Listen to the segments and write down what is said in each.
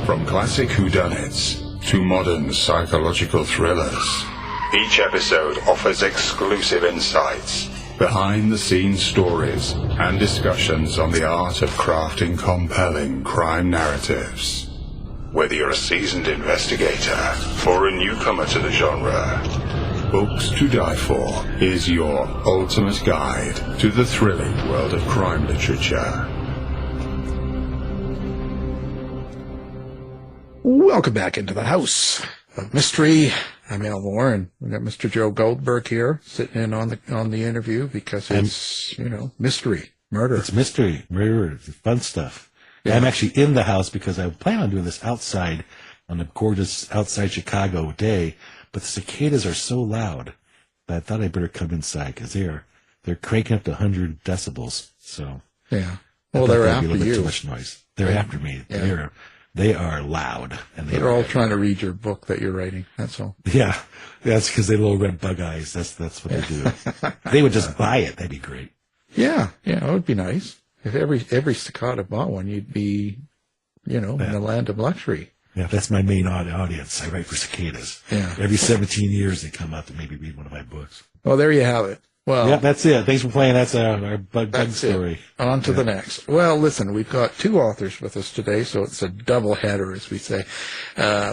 From classic whodunits to modern psychological thrillers, each episode offers exclusive insights, behind-the-scenes stories, and discussions on the art of crafting compelling crime narratives. Whether you're a seasoned investigator or a newcomer to the genre, Books to Die For is your ultimate guide to the thrilling world of crime literature. Welcome back into the House of Mystery. I'm Al Warren. We got Mr. Joe Goldberg here sitting in on the interview because it's, mystery, murder. It's mystery, murder, fun stuff. Yeah. I'm actually in the house because I plan on doing this outside on a gorgeous outside Chicago day, but the cicadas are so loud that I thought I better come inside because they're cranking up to 100 decibels. So yeah, well, they're after you. Too much noise. They're after me. Yeah. They are loud, and they're all trying to read your book that you're writing. That's all. Yeah, that's because they have little red bug eyes. That's what they do. They would just buy it. That'd be great. Yeah, it would be nice if every cicada bought one. You'd be, in the land of luxury. Yeah, that's my main audience. I write for cicadas. Yeah. Every 17 years they come out to maybe read one of my books. Well, there you have it. Well, yeah, that's it. Thanks for playing. That's our bug story. On to the next. Well, listen, we've got two authors with us today, so it's a double header, as we say.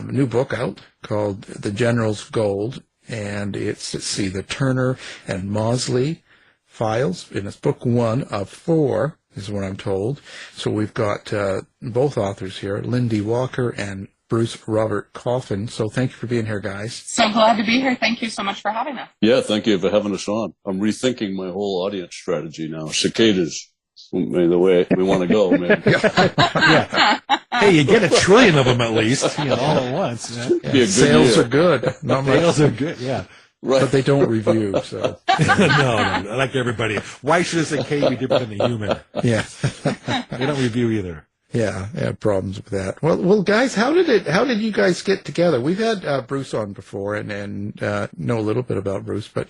New book out called The General's Gold, and it's the Turner and Mosley files, and it's book 1 of 4, is what I'm told. So we've got both authors here, LynnDee Walker and Bruce Robert Coffin. So thank you for being here, guys. So glad to be here. Thank you so much for having us. Yeah, thank you for having us on. I'm rethinking my whole audience strategy now. Cicadas, the way we want to go, man. Yeah. Hey, you get 1 trillion of them at least, all at once. Yeah. Sales are good. Sales are good, yeah. Right. But they don't review, so. No, like everybody. Why should a cicada be different than a human? Yeah. They don't review either. Yeah, I have problems with that. Well, guys, how did you guys get together? We've had Bruce on before and know a little bit about Bruce, but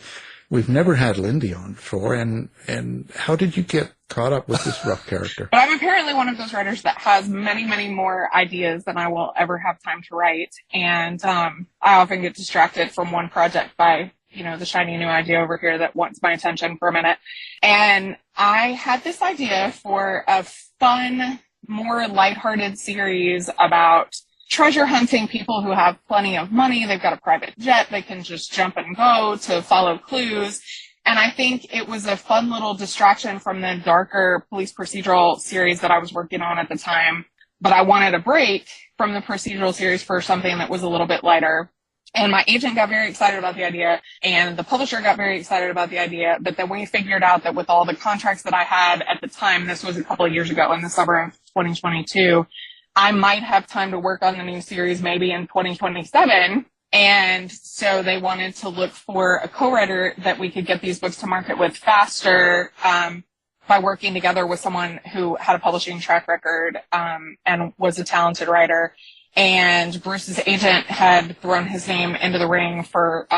we've never had LynnDee on before. And how did you get caught up with this rough character? But I'm apparently one of those writers that has many, many more ideas than I will ever have time to write. And I often get distracted from one project by, the shiny new idea over here that wants my attention for a minute. And I had this idea for a fun, more lighthearted series about treasure hunting people who have plenty of money. They've got a private jet. They can just jump and go to follow clues. And I think it was a fun little distraction from the darker police procedural series that I was working on at the time. But I wanted a break from the procedural series for something that was a little bit lighter. And my agent got very excited about the idea, and the publisher got very excited about the idea. But then we figured out that with all the contracts that I had at the time, this was a couple of years ago in the summer of 2022, I might have time to work on the new series maybe in 2027. And so they wanted to look for a co-writer that we could get these books to market with faster by working together with someone who had a publishing track record and was a talented writer. And Bruce's agent had thrown his name into the ring for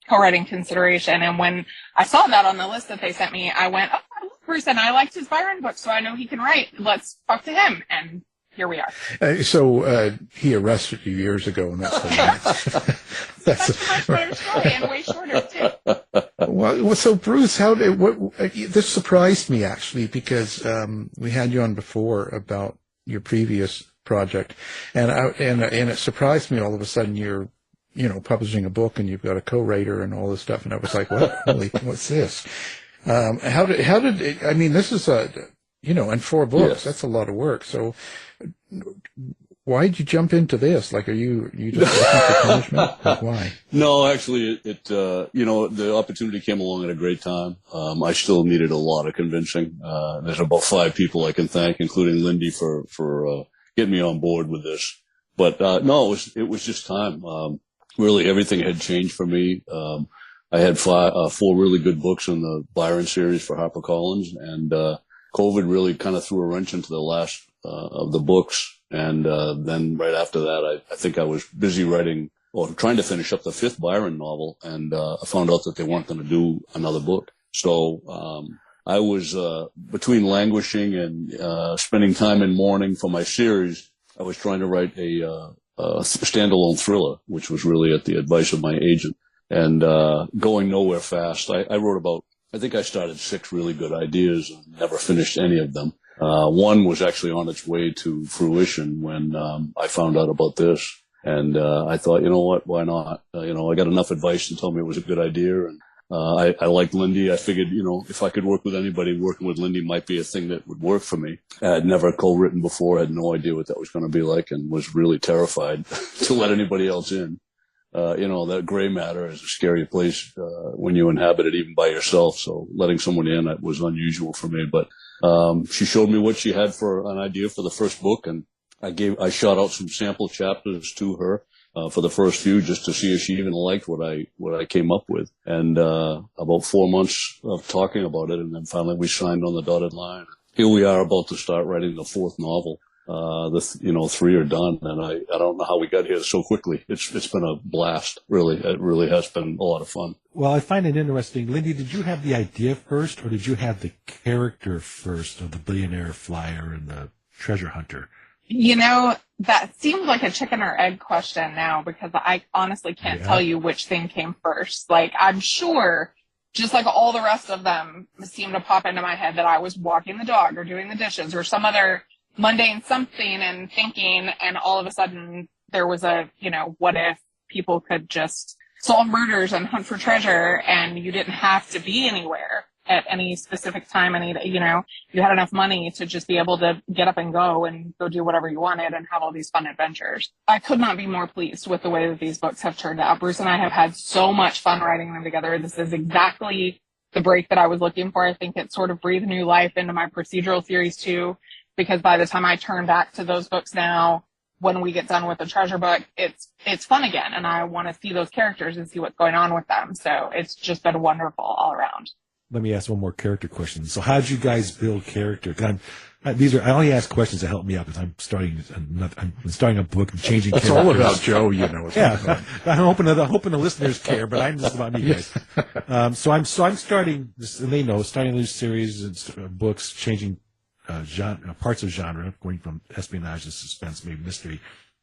co-writing consideration. And when I saw that on the list that they sent me, I went, oh, I love Bruce, and I liked his Byron book, so I know he can write. Let's talk to him. And here we are. So he arrested you years ago, and that's the that's a much better story and way shorter, too. Well, so Bruce, this surprised me, actually, because we had you on before about your previous project, and it surprised me all of a sudden you're publishing a book and you've got a co-writer and all this stuff, and I was like, what? Holy, what's this? How did it, I mean, this is and 4 books, yes. That's a lot of work. So why did you jump into this? Like, are you just looking for punishment? Like, why? No, actually, the opportunity came along at a great time. I still needed a lot of convincing. There's about 5 people I can thank, including LynnDee for getting me on board with this. But no, it was just time. Really, everything had changed for me. I had 4 really good books in the Byron series for HarperCollins, and COVID really kind of threw a wrench into the last of the books. And then right after that, I think I was busy writing or trying to finish up the 5th Byron novel, and I found out that they weren't going to do another book. So I was between languishing and spending time in mourning for my series. I was trying to write a standalone thriller, which was really at the advice of my agent, and going nowhere fast. I wrote about, I think I started 6 really good ideas and never finished any of them. One was actually on its way to fruition when I found out about this. And I thought, you know what, why not? I got enough advice to tell me it was a good idea. And I liked LynnDee. I figured, if I could work with anybody, working with LynnDee might be a thing that would work for me. I had never co-written before, had no idea what that was going to be like, and was really terrified to let anybody else in. That gray matter is a scary place when you inhabit it even by yourself. So letting someone in was unusual for me. But she showed me what she had for an idea for the first book, and I shot out some sample chapters to her for the first few just to see if she even liked what I came up with. And about 4 months of talking about it, and then finally we signed on the dotted line. Here we are about to start writing the 4th novel. 3 are done, and I don't know how we got here so quickly. It's been a blast, really. It really has been a lot of fun. Well, I find it interesting. LynnDee, did you have the idea first, or did you have the character first of the billionaire flyer and the treasure hunter? That seems like a chicken or egg question now, because I honestly can't tell you which thing came first. Like, I'm sure, just like all the rest of them seem to pop into my head, that I was walking the dog or doing the dishes or some other mundane something and thinking, and all of a sudden there was what if people could just solve murders and hunt for treasure, and you didn't have to be anywhere at any specific time, and you had enough money to just be able to get up and go do whatever you wanted and have all these fun adventures. I could not be more pleased with the way that these books have turned out. Bruce and I have had so much fun writing them together. This is exactly the break that I was looking for. I think it sort of breathed new life into my procedural series too, because by the time I turn back to those books now, when we get done with the treasure book, it's fun again, and I want to see those characters and see what's going on with them. So it's just been wonderful all around. Let me ask one more character question. So how did you guys build character? I only ask questions to help me out because I'm starting a book and changing It's characters. all about Joe, Yeah, I'm hoping the listeners care, but I'm just about me guys. So I'm starting this, and they know, starting a new series and books, changing parts of genre, going from espionage to suspense, maybe mystery.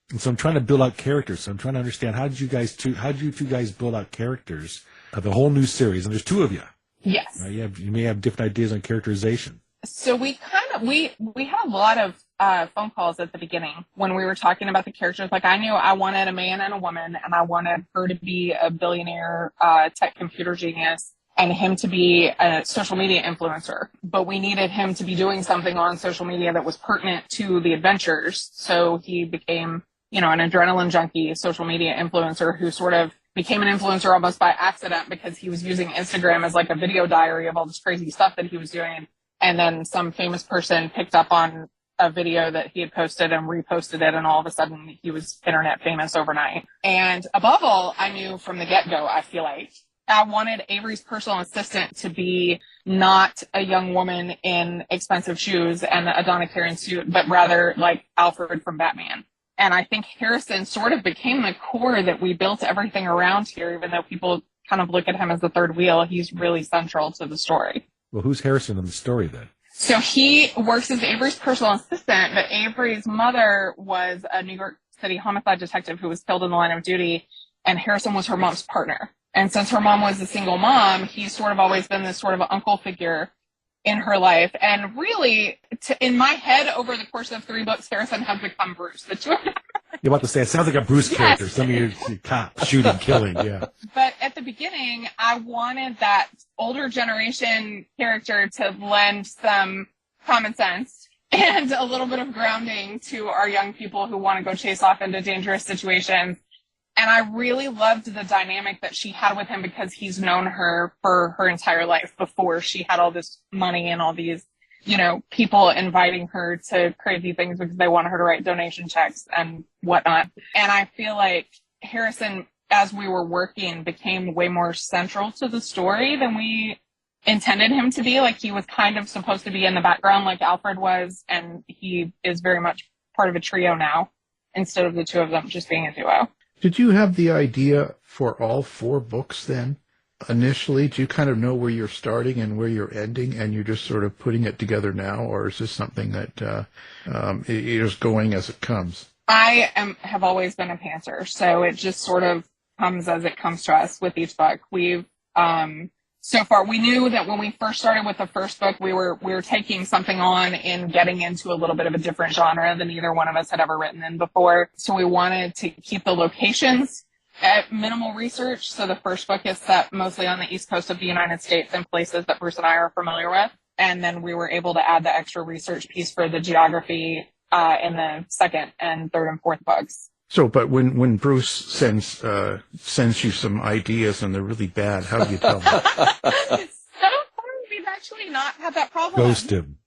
And so I'm trying to build out characters. So I'm trying to understand how did you two guys build out characters of the whole new series? And there's 2 of you. Yes. You may have different ideas on characterization. So we had a lot of phone calls at the beginning when we were talking about the characters. Like, I knew I wanted a man and a woman, and I wanted her to be a billionaire tech computer genius, and him to be a social media influencer. But we needed him to be doing something on social media that was pertinent to the adventures. So he became, an adrenaline junkie social media influencer who sort of became an influencer almost by accident, because he was using Instagram as like a video diary of all this crazy stuff that he was doing. And then some famous person picked up on a video that he had posted and reposted it, and all of a sudden he was internet famous overnight. And above all, I knew from the get-go, I feel like, I wanted Avery's personal assistant to be not a young woman in expensive shoes and a Donna Karan suit, but rather like Alfred from Batman. And I think Harrison sort of became the core that we built everything around here, even though people kind of look at him as the third wheel. He's really central to the story. Well, who's Harrison in the story then? So he works as Avery's personal assistant, but Avery's mother was a New York City homicide detective who was killed in the line of duty, and Harrison was her mom's partner. And since her mom was a single mom, he's sort of always been this sort of uncle figure in her life. And really, in my head, over the course of 3 books, Harrison has become Bruce. The 2 of them. You're about to say, it sounds like a Bruce character. Some of your cop shooting, killing, yeah. But at the beginning, I wanted that older generation character to lend some common sense and a little bit of grounding to our young people who want to go chase off into dangerous situations. And I really loved the dynamic that she had with him, because he's known her for her entire life before she had all this money and all these, people inviting her to crazy things because they want her to write donation checks and whatnot. And I feel like Harrison, as we were working, became way more central to the story than we intended him to be. Like, he was kind of supposed to be in the background like Alfred was, and he is very much part of a trio now, instead of the 2 of them just being a duo. Did you have the idea for all 4 books then? initially? Do you kind of know where you're starting and where you're ending, and you're just sort of putting it together now, or is this something that you're just going as it comes? Have always been a pantser, so it just sort of comes as it comes to us with each book. We've so far, we knew that when we first started with the first book, we were taking something on and getting into a little bit of a different genre than either one of us had ever written in before. So we wanted to keep the locations at minimal research. So the first book is set mostly on the East Coast of the United States in places that Bruce and I are familiar with. And then we were able to add the extra research piece for the geography in the second and third and fourth books. So, but when Bruce sends you some ideas and they're really bad, how do you tell them? So far, we've actually not had that problem. Ghost him.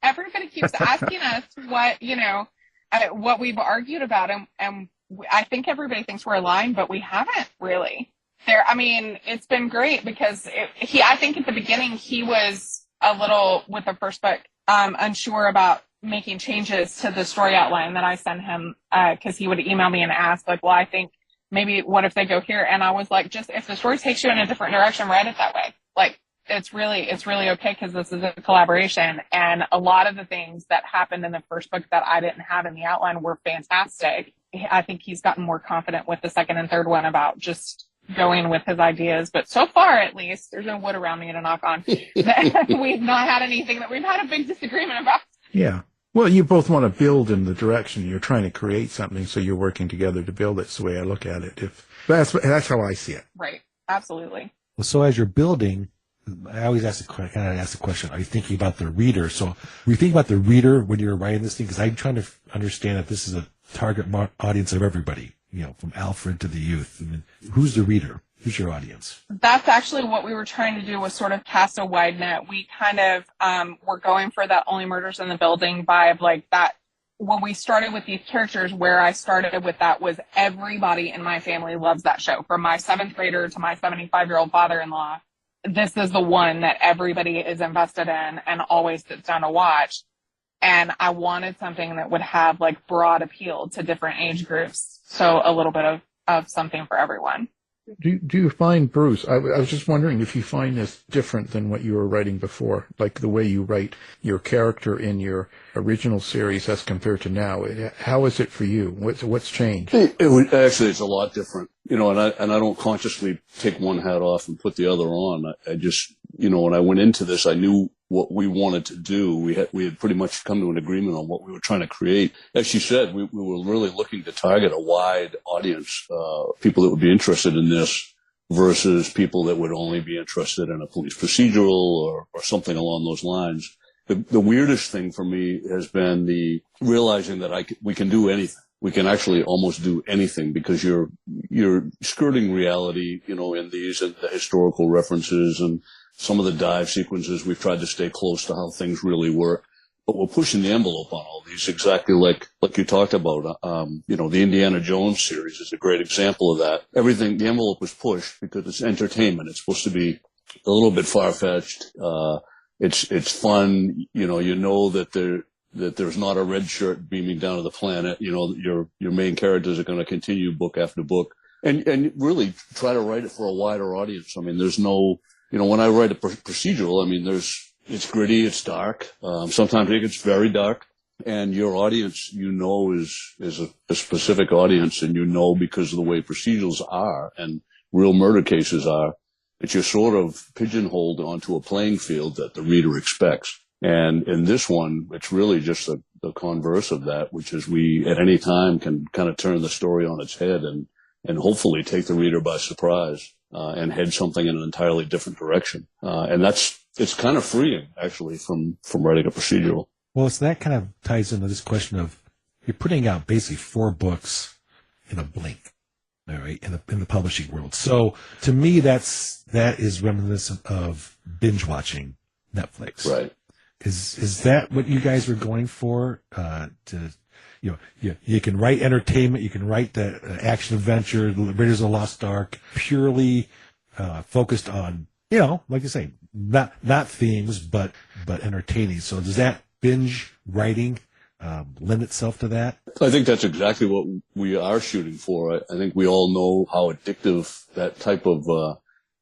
Everybody keeps asking us what we've argued about, and I think everybody thinks we're aligned, but we haven't really. It's been great because I think at the beginning he was a little, with the first book, unsure about making changes to the story outline that I sent him, because he would email me and ask, like, well, I think maybe what if they go here? And I was like, just if the story takes you in a different direction, write it that way. Like, it's really okay because this is a collaboration. And a lot of the things that happened in the first book that I didn't have in the outline were fantastic. I think he's gotten more confident with the second and third one about just going with his ideas. But so far, at least, there's no wood around me to knock on. We've not had anything that we've had a big disagreement about. Yeah. Well, you both want to build in the direction. You're trying to create something, so you're working together to build it. It's the way I look at it. That's how I see it. Right. Absolutely. Well, so as you're building, I always ask the question, are you thinking about the reader? So were you thinking about the reader when you were writing this thing? Because I'm trying to understand that this is a target audience of everybody, from Alfred to the youth. I mean, who's the reader? Who's your audience? That's actually what we were trying to do, was sort of cast a wide net. We kind of were going for that Only Murders in the Building vibe, like that. When we started with these characters, where I started with that was everybody in my family loves that show. From my 7th grader to my 75-year-old father-in-law, this is the one that everybody is invested in and always sits down to watch. And I wanted something that would have like broad appeal to different age groups. So a little bit of something for everyone. Do you find, Bruce, I was just wondering if you find this different than what you were writing before, like the way you write your character in your original series as compared to now. How is it for you? What's changed? Actually, it's a lot different, and I don't consciously take one hat off and put the other on. I just, when I went into this, I knew what we wanted to do. We had pretty much come to an agreement on what we were trying to create. As she said, we were really looking to target a wide audience, people that would be interested in this versus people that would only be interested in a police procedural or something along those lines. The weirdest thing for me has been the realizing that we can do anything. We can actually almost do anything because you're skirting reality, in these and the historical references and some of the dive sequences. We've tried to stay close to how things really work, but we're pushing the envelope on all these, exactly like you talked about. The Indiana Jones series is a great example of that. Everything, the envelope was pushed because it's entertainment. It's supposed to be a little bit far-fetched. It's fun. That there's not a red shirt beaming down to the planet. Your main characters are going to continue book after book, and really try to write it for a wider audience. I mean, there's no, when I write a procedural, I mean, it's gritty, it's dark. Sometimes it gets very dark, and your audience, is a specific audience, and because of the way procedurals are and real murder cases are, that you're sort of pigeonholed onto a playing field that the reader expects. And in this one, it's really just the converse of that, which is we at any time can kind of turn the story on its head and hopefully take the reader by surprise and head something in an entirely different direction. And it's kind of freeing, actually, from writing a procedural. Well, so that kind of ties into this question of you're putting out basically 4 books in a blink, all right, in the publishing world. So to me, that is reminiscent of binge watching Netflix. Right. Is that what you guys were going for? You can write entertainment, you can write the action adventure, Raiders of the Lost Ark, purely focused on, like you say, not themes, but entertaining. So does that binge writing lend itself to that? I think that's exactly what we are shooting for. I think we all know how addictive that type of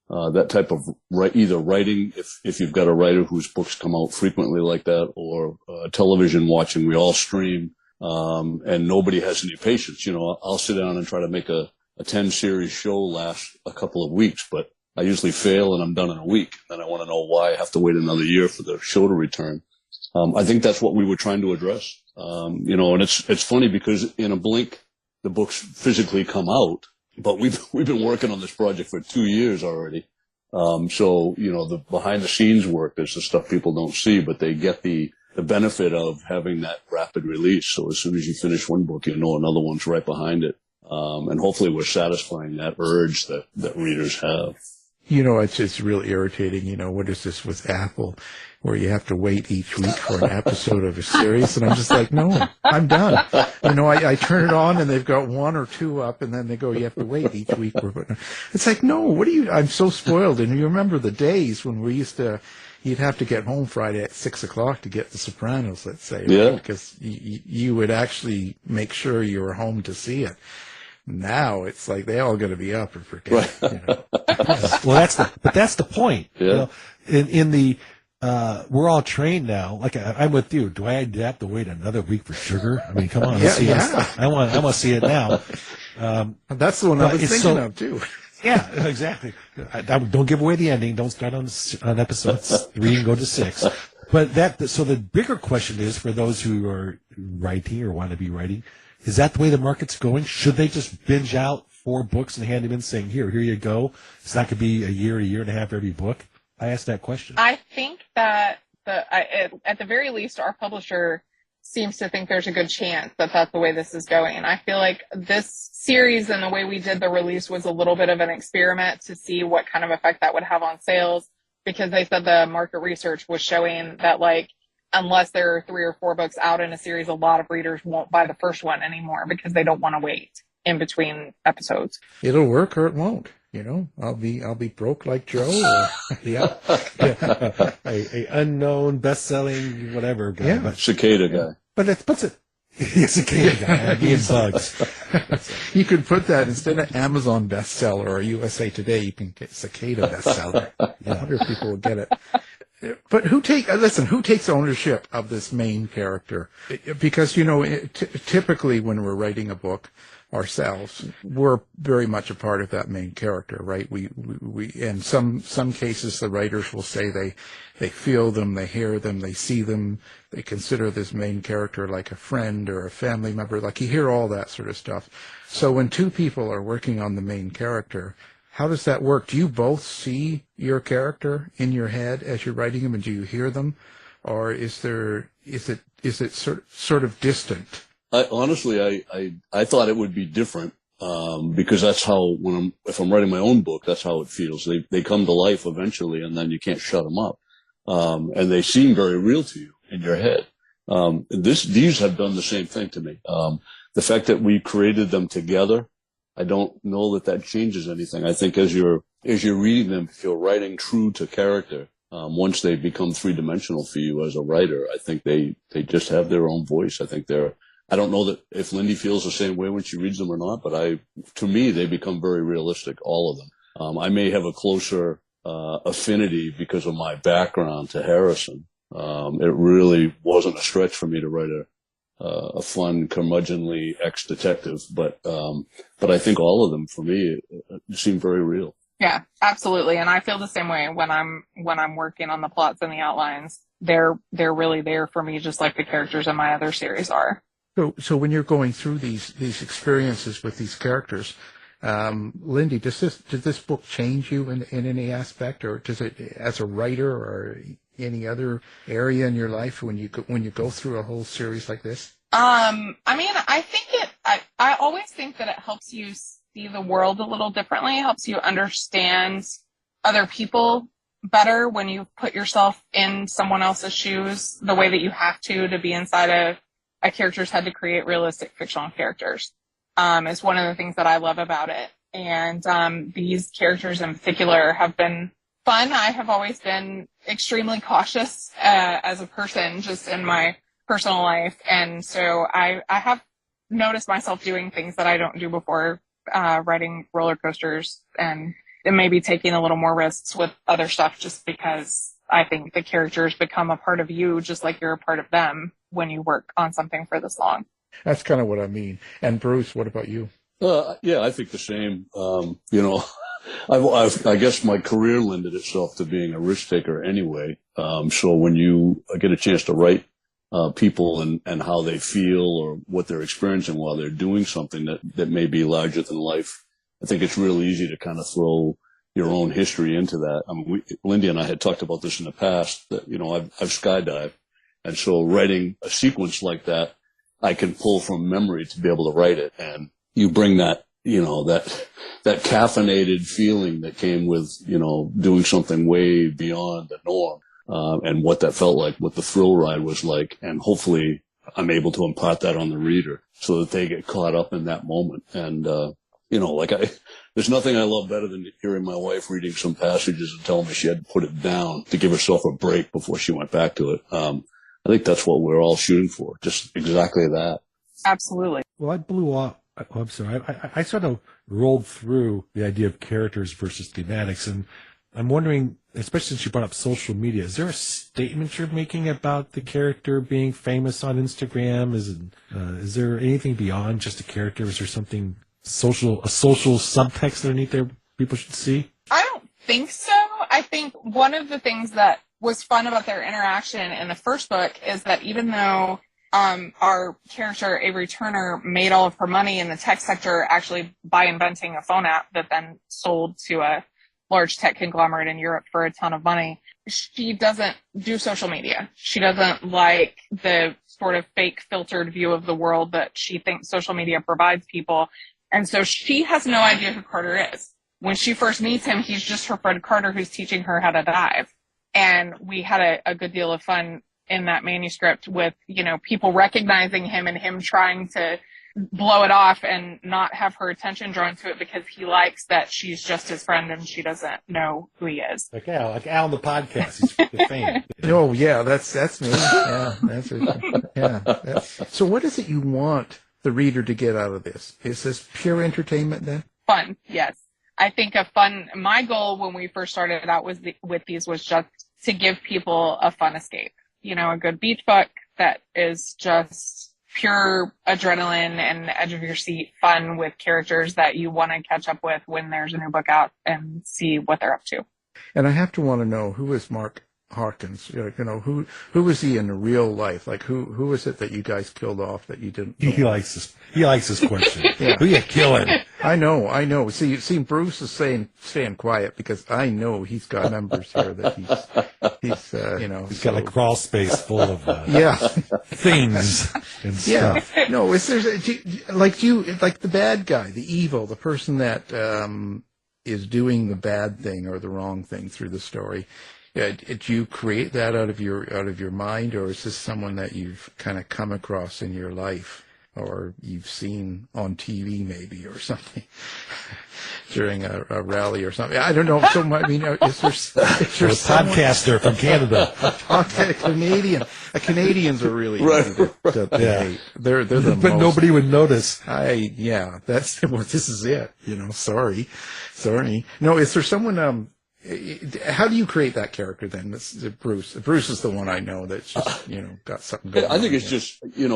that type of either writing, if you've got a writer whose books come out frequently like that, or television watching. We all stream, and nobody has any patience. I'll sit down and try to make a 10-series show last a couple of weeks, but I usually fail and I'm done in a week. And I want to know why I have to wait another year for the show to return. I think that's what we were trying to address. And it's funny because in a blink, the books physically come out, but we've been working on this project for 2 years already. So the behind the scenes work is the stuff people don't see, but they get the benefit of having that rapid release. So as soon as you finish one book, another one's right behind it. And hopefully we're satisfying that urge that readers have. It's really irritating. What is this with Apple, where you have to wait each week for an episode of a series? And I'm just like, no, I'm done. I turn it on and they've got 1 or 2 up, and then they go, you have to wait each week. It's like, no, I'm so spoiled. And you remember the days when you'd have to get home Friday at 6 o'clock to get The Sopranos, let's say. Yeah. Right? Because you would actually make sure you were home to see it. Now it's like they all got to be up and forget. Right. Well, that's the point. Yeah. In the we're all trained now. Like I'm with you. Do I have to wait another week for Sugar? I mean, come on. Let's see it. I want to see it now. That's the one I was thinking of too. Yeah, exactly. Don't give away the ending. Don't start on episode 3 and go to 6. But so the bigger question is, for those who are writing or want to be writing, is that the way the market's going? Should they just binge out 4 books and hand them in saying, here you go? It's not going to be a year and a half every book. I asked that question. I think that at the very least, our publisher seems to think there's a good chance that that's the way this is going. And I feel like this series and the way we did the release was a little bit of an experiment to see what kind of effect that would have on sales, because they said the market research was showing that, unless there are 3 or 4 books out in a series, a lot of readers won't buy the first one anymore because they don't want to wait in between episodes. It'll work or it won't. I'll be broke like Joe. Or, yeah. a unknown best-selling whatever guy. Yeah. But, Cicada guy. But it puts it. Cicada guy. Being bugs. You could put that instead of Amazon bestseller or USA Today. You can get Cicada bestseller. I wonder if people will get it. But who takes ownership of this main character? Because, typically when we're writing a book ourselves, we're very much a part of that main character, right? We in some cases, the writers will say they feel them, they hear them, they see them, they consider this main character like a friend or a family member. Like, you hear all that sort of stuff. So when 2 people are working on the main character, how does that work? Do you both see your character in your head as you're writing them, and do you hear them, or is it sort of distant? Honestly, I thought it would be different, because that's how, if I'm writing my own book, that's how it feels. They come to life eventually, and then you can't shut them up. And they seem very real to you in your head. These have done the same thing to me. The fact that we created them together, I don't know that changes anything. I think as you're reading them, if you're writing true to character, once they become 3-dimensional for you as a writer, I think they just have their own voice. I don't know that if LynnDee feels the same way when she reads them or not, but to me, they become very realistic, all of them. I may have a closer affinity because of my background to Harrison. It really wasn't a stretch for me to write a fun, curmudgeonly ex-detective, but I think all of them, for me, seem very real. Yeah, absolutely. And I feel the same way when I'm working on the plots and the outlines. They're really there for me, just like the characters in my other series are. So when you're going through these experiences with these characters, LynnDee, did this book change you in any aspect, or does it, as a writer or any other area in your life, when you go through a whole series like this? I think I always think that it helps you see the world a little differently. It helps you understand other people better when you put yourself in someone else's shoes, the way that you have to be inside of a character's head to create realistic fictional characters. Is one of the things that I love about it. And these characters in particular have been fun. I have always been extremely cautious as a person, just in my personal life. And so I have noticed myself doing things that I don't do before, riding roller coasters and maybe taking a little more risks with other stuff just because I think the characters become a part of you just like you're a part of them when you work on something for this long. That's kind of what I mean. And Bruce, what about you? Yeah, I think the same. I guess my career lended itself to being a risk taker anyway. So when you get a chance to write people and how they feel or what they're experiencing while they're doing something that may be larger than life, I think it's real easy to kind of throw your own history into that. I mean, LynnDee and I had talked about this in the past that, I've skydived. And so writing a sequence like that, I can pull from memory to be able to write it. And you bring that, that caffeinated feeling that came with, doing something way beyond the norm, and what that felt like, what the thrill ride was like. And hopefully I'm able to impart that on the reader so that they get caught up in that moment. And, there's nothing I love better than hearing my wife reading some passages and telling me she had to put it down to give herself a break before she went back to it. I think that's what we're all shooting for, just exactly that. Absolutely. Well, I blew off. Oh, I'm sorry. I sort of rolled through the idea of characters versus thematics, and I'm wondering, especially since you brought up social media, is there a statement you're making about the character being famous on Instagram? Is there anything beyond just a character? Is there something a social subtext underneath there people should see? I don't think so. I think one of the things that was fun about their interaction in the first book is that even though our character, Avery Turner, made all of her money in the tech sector actually by inventing a phone app that then sold to a large tech conglomerate in Europe for a ton of money, she doesn't do social media. She doesn't like the sort of fake filtered view of the world that she thinks social media provides people. And so she has no idea who Carter is. When she first meets him, he's just her friend Carter who's teaching her how to dive. And we had a good deal of fun in that manuscript with, people recognizing him and him trying to blow it off and not have her attention drawn to it because he likes that she's just his friend and she doesn't know who he is. Like Al on the podcast. He's the fan. Oh, yeah, that's me. Yeah, that's it. Yeah. So what is it you want the reader to get out of this? Is this pure entertainment then? Fun, yes. I think my goal when we first started out with these was just to give people a fun escape. A good beach book that is just pure adrenaline and edge of your seat fun with characters that you want to catch up with when there's a new book out and see what they're up to. And I have to want to know, who is Mark Harkins? Who is he in real life? Like who is it that you guys killed off that you didn't? He likes this question. Yeah. Who you killing? I know. See, Bruce is staying quiet because I know he's got numbers here that he's got a crawl space full of things and stuff. Yeah. No, is there like the bad guy, the evil, the person that is doing the bad thing or the wrong thing through the story? Did you create that out of your mind, or is this someone that you've kind of come across in your life, or you've seen on TV maybe, or something during a rally or something? I don't know. So I mean, is there a podcaster from Canada? Canadians are really easy to hate. They're the but most, nobody would notice. That's this is it. Sorry. No, is there someone? How do you create that character then? That's Bruce. Bruce is the one I know that's just, got something going on. I think it's just, you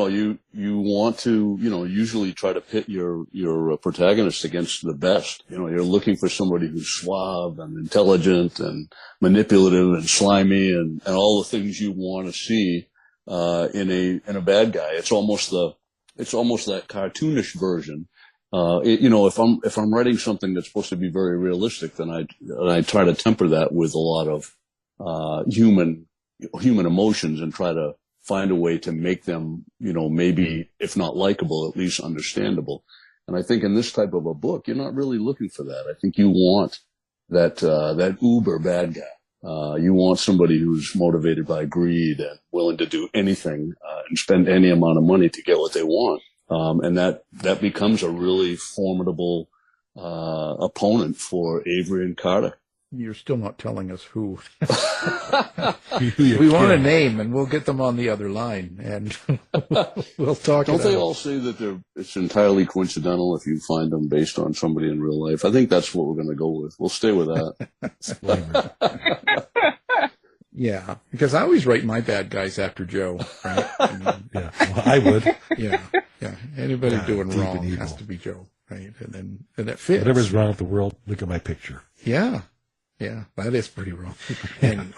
want to, usually try to pit your protagonist against the best. You're looking for somebody who's suave and intelligent and manipulative and slimy and all the things you want to see, in a bad guy. It's almost that cartoonish version. If I'm writing something that's supposed to be very realistic, then I try to temper that with a lot of human emotions and try to find a way to make them, maybe if not likable, at least understandable. And I think in this type of a book, you're not really looking for that. I think you want that uber bad guy. You want somebody who's motivated by greed and willing to do anything and spend any amount of money to get what they want. And that becomes a really formidable opponent for Avery and Carter. You're still not telling us who. We We want a name, and we'll get them on the other line, and we'll talk. Don't they all say that it's entirely coincidental if you find them based on somebody in real life? I think that's what we're going to go with. We'll stay with that. Yeah, because I always write my bad guys after Joe, right? Yeah, well, I would. Yeah. Anybody doing deep wrong and evil. has to be Joe, right? And it fits. Whatever's wrong with the world, look at my picture. Yeah, that is pretty wrong. Anyway,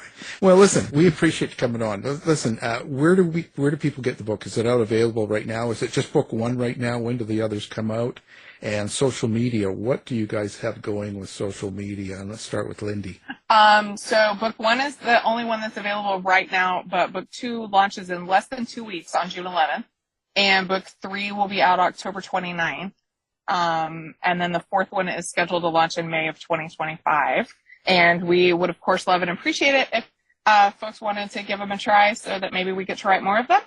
well, listen, we appreciate you coming on. Listen, where do people get the book? Is it out available right now? Is it just book one right now? When do the others come out? And social media, what do you guys have going with social media? And let's start with LynnDee. So book one is the only one that's available right now, but book two launches in less than 2 weeks on June 11th. And book three will be out October 29th. And then the fourth one is scheduled to launch in May of 2025. And we would, of course, love and appreciate it if folks wanted to give them a try so that maybe we get to write more of them.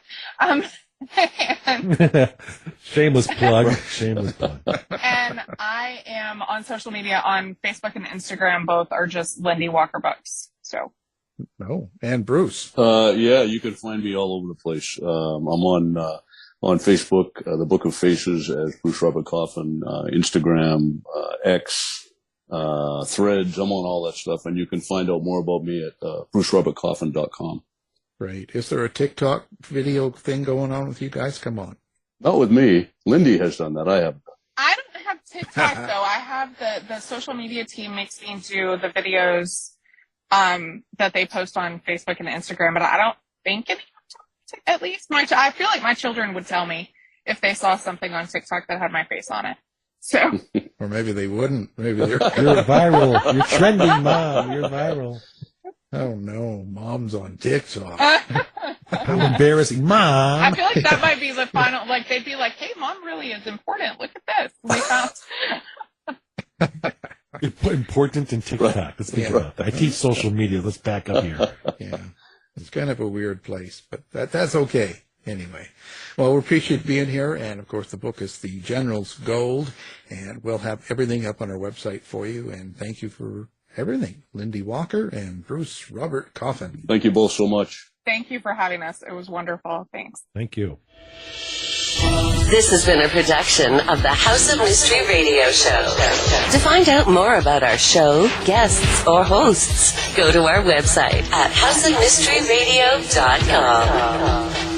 Shameless plug. And I am on social media on Facebook and Instagram. Both are just LynnDee Walker Books. So. Oh, and Bruce. Yeah, you can find me all over the place. I'm on Facebook, the Book of Faces as Bruce Robert Coffin, Instagram, X, Threads. I'm on all that stuff, and you can find out more about me at BruceRobertCoffin.com. Right. Is there a TikTok video thing going on with you guys? Come on. Not with me. LynnDee has done that. I haven't. I don't have TikTok, though. I have the social media team makes me do the videos that they post on Facebook and Instagram, but I don't think any at least I feel like my children would tell me if they saw something on TikTok that had my face on it. So, or maybe they wouldn't. Maybe they're you're viral. You're trending, Mom. You're viral. Oh no, Mom's on TikTok. How embarrassing, Mom. I feel like that might be the final. Like they'd be like, "Hey, Mom really is important. Look at this." We found. Important in TikTok. Let's think about that. I teach social media. Let's back up here. Yeah. It's kind of a weird place, but that's okay. Anyway, well, we appreciate being here. And, of course, the book is The General's Gold, and we'll have everything up on our website for you. And thank you for everything, LynnDee Walker and Bruce Robert Coffin. Thank you both so much. Thank you for having us. It was wonderful. Thanks. Thank you. This has been a production of the House of Mystery Radio Show. To find out more about our show, guests, or hosts, go to our website at houseofmysteryradio.com.